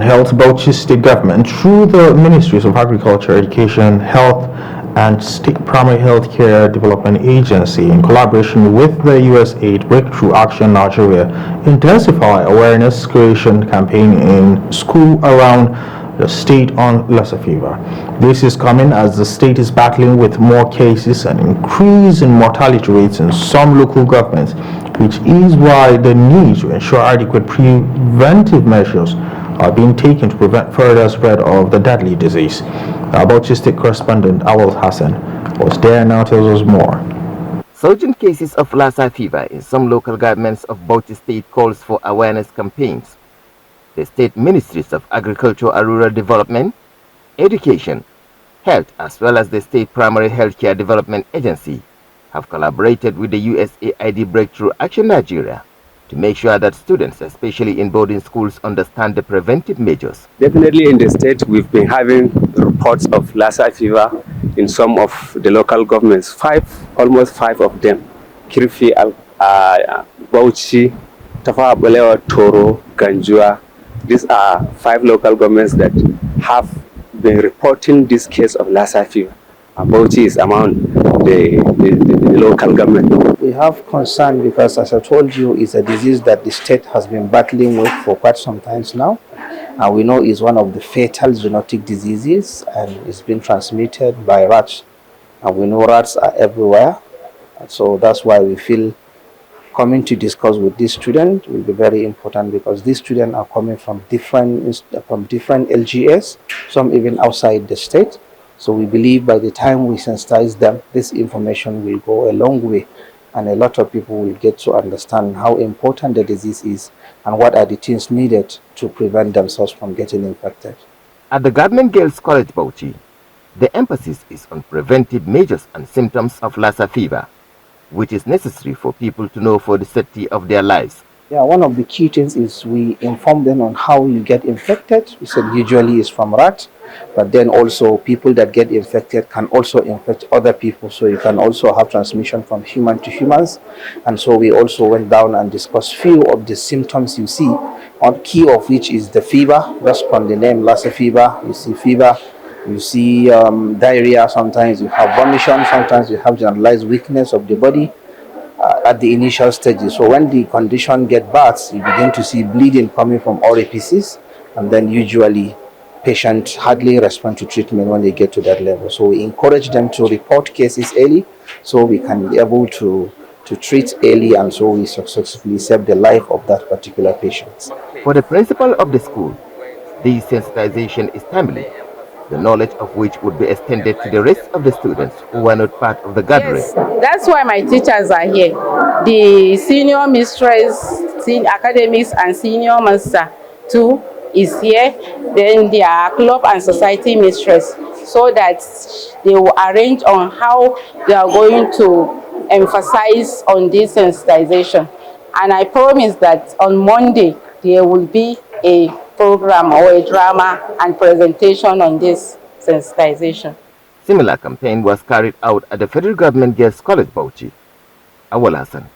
Health, Bauchi State Government, through the Ministries of Agriculture, Education, Health, and State Primary Healthcare Development Agency, in collaboration with the USAID Breakthrough Action Nigeria, Intensify awareness creation campaign in school around the state on LASSA fever. This is coming as the state is battling with more cases and increase in mortality rates in some local governments, which is why the need to ensure adequate preventive measures are being taken to prevent further spread of the deadly disease. Our Bauchi State correspondent Awal Hassan was there and now tells us more. Surging cases of Lassa fever in some local governments of Bauchi State calls for awareness campaigns. The state ministries of Agriculture and Rural Development, Education, Health, as well as the State Primary Healthcare Development Agency have collaborated with the USAID Breakthrough Action Nigeria to make sure that students, especially in boarding schools, understand the preventive measures. Definitely in the state, we've been having reports of Lassa fever in some of the local governments, almost five of them. Kirfi, Bauchi, Tafawa Balewa, Toro, Ganjua. These are 5 local governments that have been reporting this case of Lassa fever. Bauchi is among the local government. We have concern because, as I told you, it's a disease that the state has been battling with for quite some time now. And we know it's one of the fatal zoonotic diseases and it's been transmitted by rats. And we know rats are everywhere. And so that's why we feel coming to discuss with this student will be very important, because these students are coming from different LGS, some even outside the state. So we believe by the time we sensitize them, this information will go a long way, and a lot of people will get to understand how important the disease is and what are the things needed to prevent themselves from getting infected. At the Government Girls College Bauchi, the emphasis is on preventive measures and symptoms of Lassa fever, which is necessary for people to know for the safety of their lives. Yeah, one of the key things is we inform them on how you get infected. We said usually it's from rats, but then also people that get infected can also infect other people. So you can also have transmission from human to humans. And so we also went down and discussed few of the symptoms you see, on key of which is the fever, just from the name Lassa fever. You see fever, you see diarrhea, sometimes you have vomition, sometimes you have generalized weakness of the body at the initial stages. So when the condition gets bad, you begin to see bleeding coming from orifices, and then usually patients hardly respond to treatment when they get to that level. So we encourage them to report cases early so we can be able to treat early, and so we successfully save the life of that particular patient. For the principal of the school, this sensitization is timely, the knowledge of which would be extended to the rest of the students who were not part of the gathering. Yes, that's why my teachers are here. The senior mistress, academics, and senior master too is here. Then their club and society mistress, so that they will arrange on how they are going to emphasize on this sensitization. And I promise that on Monday there will be a program or a drama and presentation on this sensitization. Similar campaign was carried out at the Federal Government Girls College Bauchi. Awal Hassan.